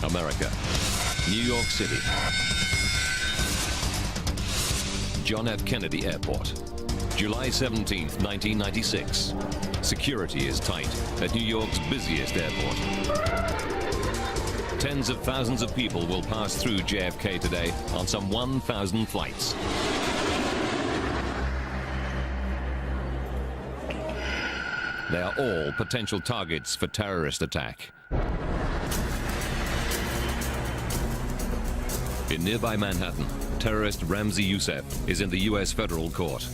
America, New York City, John F. Kennedy Airport, July 17th, 1996. Security is tight at New York's busiest airport. Tens of thousands of people will pass through JFK today on some 1,000 flights. They are all potential targets for terrorist attack. In nearby Manhattan, terrorist Ramzi Youssef is in the U.S. federal court.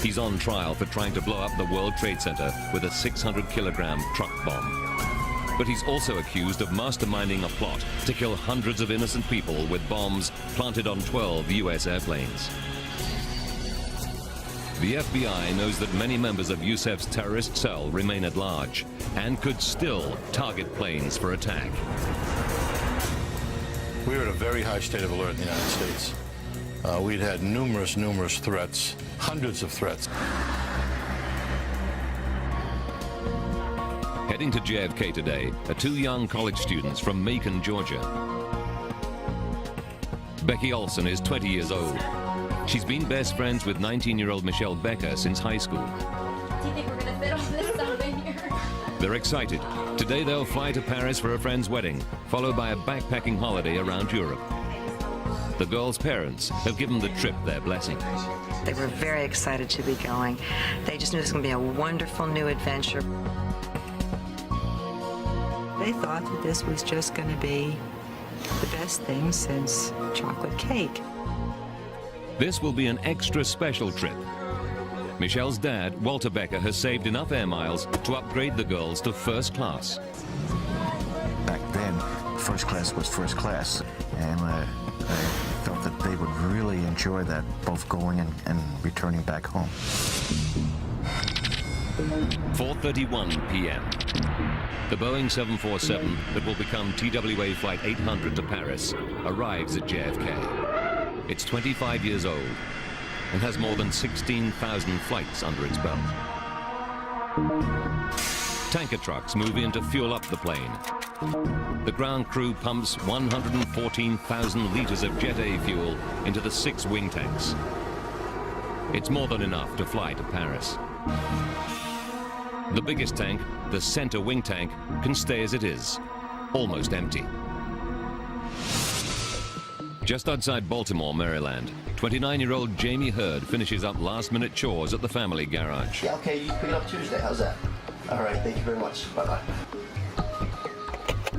He's on trial for trying to blow up the World Trade Center with a 600-kilogram truck bomb. But he's also accused of masterminding a plot to kill hundreds of innocent people with bombs planted on 12 U.S. airplanes. The FBI knows that many members of Youssef's terrorist cell remain at large and could still target planes for attack. We were at a very high state of alert in the United States. We'd had numerous threats, hundreds of threats. Heading to JFK today are two young college students from Macon, Georgia. Becky Olson is 20 years old. She's been best friends with 19-year-old Michelle Becker since high school. Do you think we're gonna fit all this stuff in here? They're excited. Today they'll fly to Paris for a friend's wedding, followed by a backpacking holiday around Europe. The girls' parents have given the trip their blessing. They were very excited to be going. They just knew it was going to be a wonderful new adventure. They thought that this was just going to be the best thing since chocolate cake. This will be an extra special trip. Michelle's dad, Walter Becker, has saved enough air miles to upgrade the girls to first class. Back then, first class was first class, and I felt that they would really enjoy that, both going and returning back home. 4:31 p.m. The Boeing 747 that will become TWA Flight 800 to Paris arrives at JFK. It's 25 years old and has more than 16,000 flights under its belt. Tanker trucks move in to fuel up the plane. The ground crew pumps 114,000 liters of Jet A fuel into the 6 wing tanks. It's more than enough to fly to Paris. The biggest tank, the center wing tank, can stay as it is, almost empty. Just outside Baltimore, Maryland, 29-year-old Jamie Hurd finishes up last-minute chores at the family garage. Yeah, okay, you pick it up Tuesday. How's that? All right, thank you very much. Bye-bye.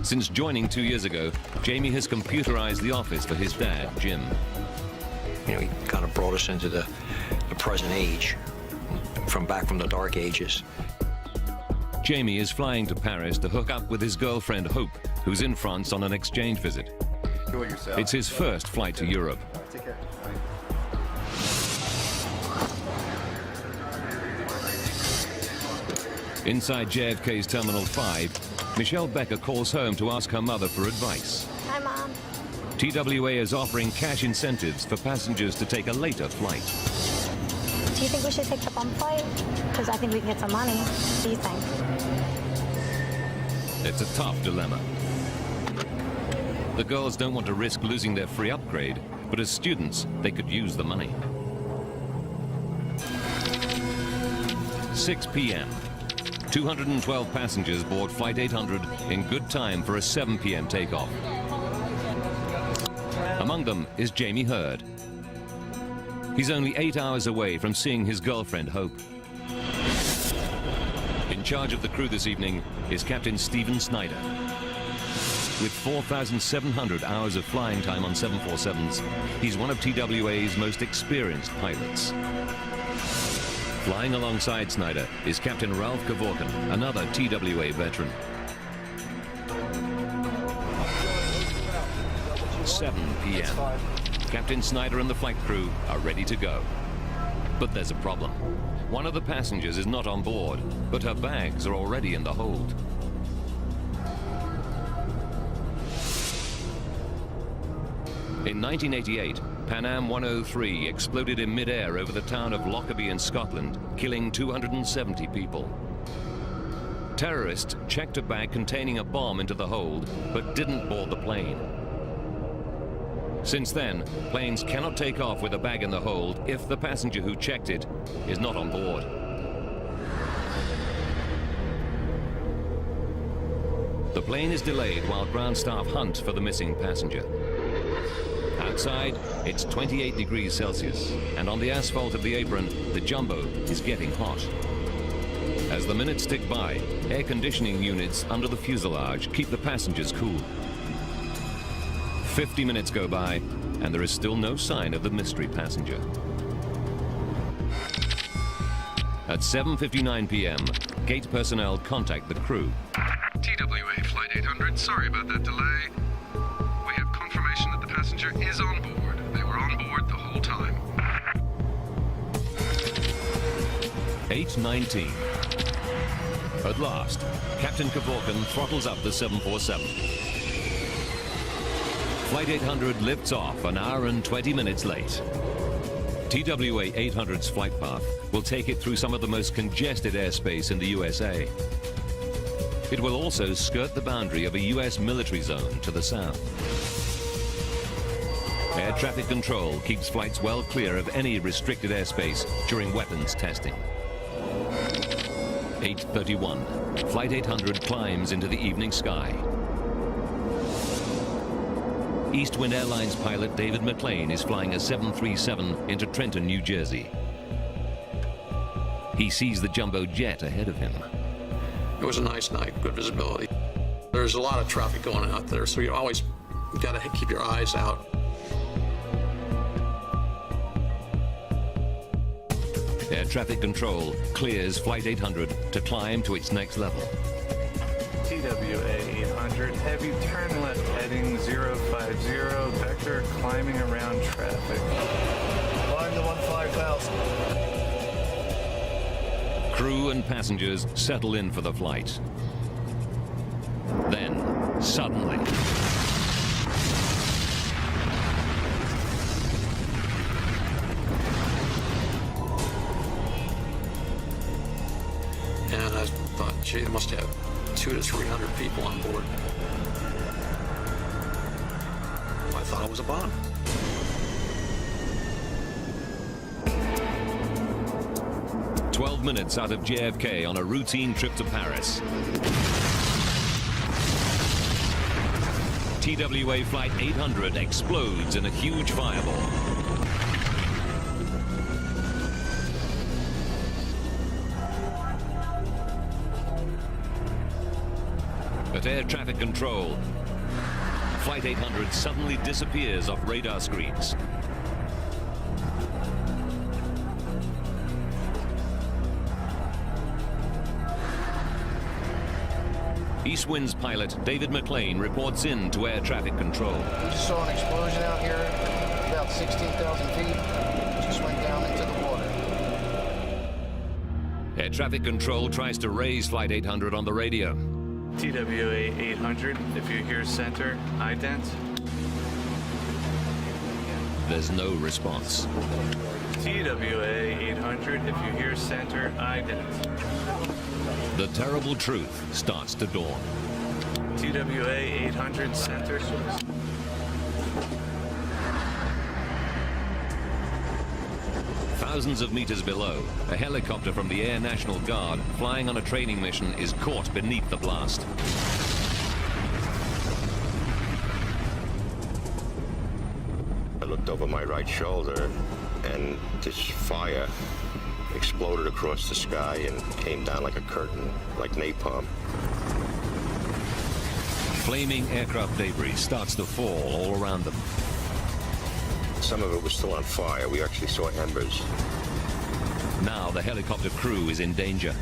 Since joining 2 years ago, Jamie has computerized the office for his dad, Jim. You know, he kind of brought us into the present age, back from the dark ages. Jamie is flying to Paris to hook up with his girlfriend, Hope, who's in France on an exchange visit. Enjoy yourself. It's his first flight to Europe. Take care. Inside JFK's Terminal 5, Michelle Becker calls home to ask her mother for advice. Hi, Mom. TWA is offering cash incentives for passengers to take a later flight. Do you think we should take the bump flight? Because I think we can get some money. What do you think? It's a tough dilemma. The girls don't want to risk losing their free upgrade, but as students, they could use the money. 6 p.m. 212 passengers board Flight 800 in good time for a 7 p.m. takeoff. Among them is Jamie Hurd. He's only 8 hours away from seeing his girlfriend, Hope. In charge of the crew this evening is Captain Stephen Snyder. With 4,700 hours of flying time on 747s, he's one of TWA's most experienced pilots. Flying alongside Snyder is Captain Ralph Kevorkian, another TWA veteran. 7 p.m. Captain Snyder and the flight crew are ready to go. But there's a problem. One of the passengers is not on board, but her bags are already in the hold. In 1988, Pan Am 103 exploded in mid-air over the town of Lockerbie in Scotland, killing 270 people. Terrorists checked a bag containing a bomb into the hold, but didn't board the plane. Since then, planes cannot take off with a bag in the hold if the passenger who checked it is not on board. The plane is delayed while ground staff hunt for the missing passenger. Outside, it's 28 degrees Celsius, and on the asphalt of the apron, the jumbo is getting hot. As the minutes tick by, air conditioning units under the fuselage keep the passengers cool. 50 minutes go by, and there is still no sign of the mystery passenger. At 7:59 p.m., gate personnel contact the crew. TWA Flight 800, sorry about that delay. We have confirmation that the passenger is on board. They were on board the whole time. 8:19. At last, Captain Kevorkian throttles up the 747. Flight 800 lifts off an hour and 20 minutes late. TWA 800's flight path will take it through some of the most congested airspace in the USA. It will also skirt the boundary of a US military zone to the south. Air traffic control keeps flights well clear of any restricted airspace during weapons testing. 8:31. Flight 800 climbs into the evening sky. Eastwind Airlines pilot David McLean is flying a 737 into Trenton, New Jersey. He sees the jumbo jet ahead of him. It was a nice night, good visibility. There's a lot of traffic going out there, so you always got to keep your eyes out. Air traffic control clears Flight 800 to climb to its next level. TWA 800, heavy turn left heading 050, vector climbing around traffic. Climb to 15,000. Crew and passengers settle in for the flight. Then, suddenly, And I thought, gee, they must have 200 to 300 people on board. I thought it was a bomb. "12 minutes out of JFK on a routine trip to Paris. TWA Flight 800 explodes in a huge fireball. At air traffic control, Flight 800 suddenly disappears off radar screens. Eastwind's pilot David McLean reports in to air traffic control. We just saw an explosion out here, about 16,000 feet. Just went down into the water. Air traffic control tries to raise Flight 800 on the radio. TWA 800, if you hear center, ident. There's no response. TWA 800, if you hear center, ident. The terrible truth starts to dawn. TWA 800, center. Thousands of meters below, a helicopter from the Air National Guard flying on a training mission is caught beneath the blast. I looked over my right shoulder, and this fire exploded across the sky and came down like a curtain, like napalm. Flaming aircraft debris starts to fall all around them. Some of it was still on fire. We actually saw embers. Now the helicopter crew is in danger.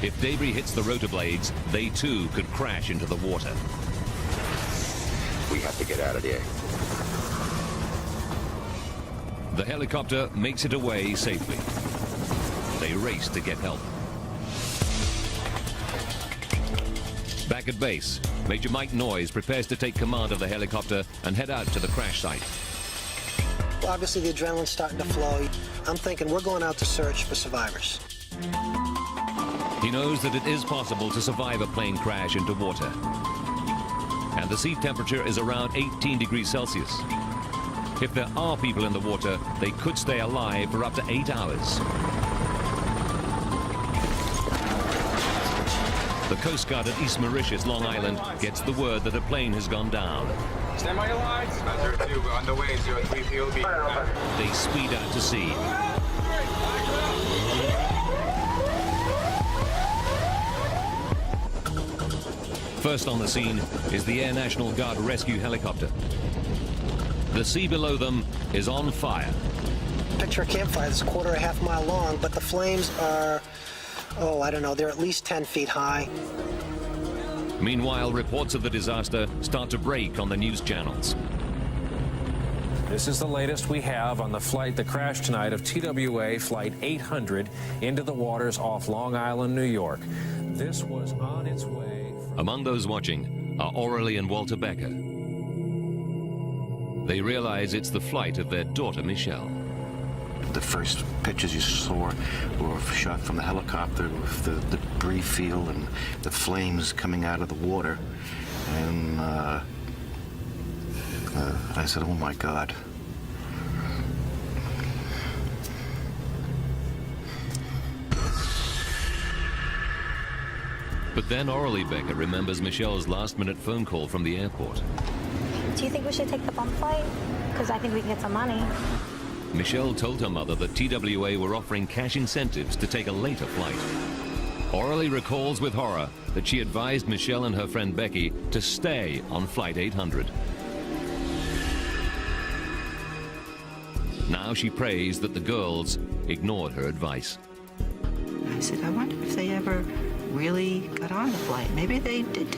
If debris hits the rotor blades, they too could crash into the water. We have to get out of there. The helicopter makes it away safely. They race to get help. Back at base, Major Mike Noyes prepares to take command of the helicopter and head out to the crash site. Obviously, the adrenaline's starting to flow. I'm thinking we're going out to search for survivors. He knows that it is possible to survive a plane crash into water. And the sea temperature is around 18 degrees Celsius. If there are people in the water, they could stay alive for up to 8 hours. The Coast Guard at East Mauritius, Long Island, gets the word that a plane has gone down. Stand by your lines. 02, we're on the way, 03 POB. They speed out to sea. First on the scene is the Air National Guard rescue helicopter. The sea below them is on fire. Picture a campfire that's a quarter or a half mile long, but the flames are, oh, I don't know, they're at least 10 feet high. Meanwhile, reports of the disaster start to break on the news channels. This is the latest we have on the flight that crashed tonight of TWA Flight 800 into the waters off Long Island, New York. This was on its way. Among those watching are Aurelie and Walter Becker. They realize it's the flight of their daughter, Michelle. The first pictures you saw were shot from the helicopter with the debris field and the flames coming out of the water. And I said, oh my God. But then Aurelie Becker remembers Michelle's last-minute phone call from the airport. Do you think we should take the bump flight? Because I think we can get some money. Michelle told her mother that TWA were offering cash incentives to take a later flight. Aurelie recalls with horror that she advised Michelle and her friend Becky to stay on Flight 800. Now she prays that the girls ignored her advice. I said, I wonder if they ever really got on the flight. Maybe they did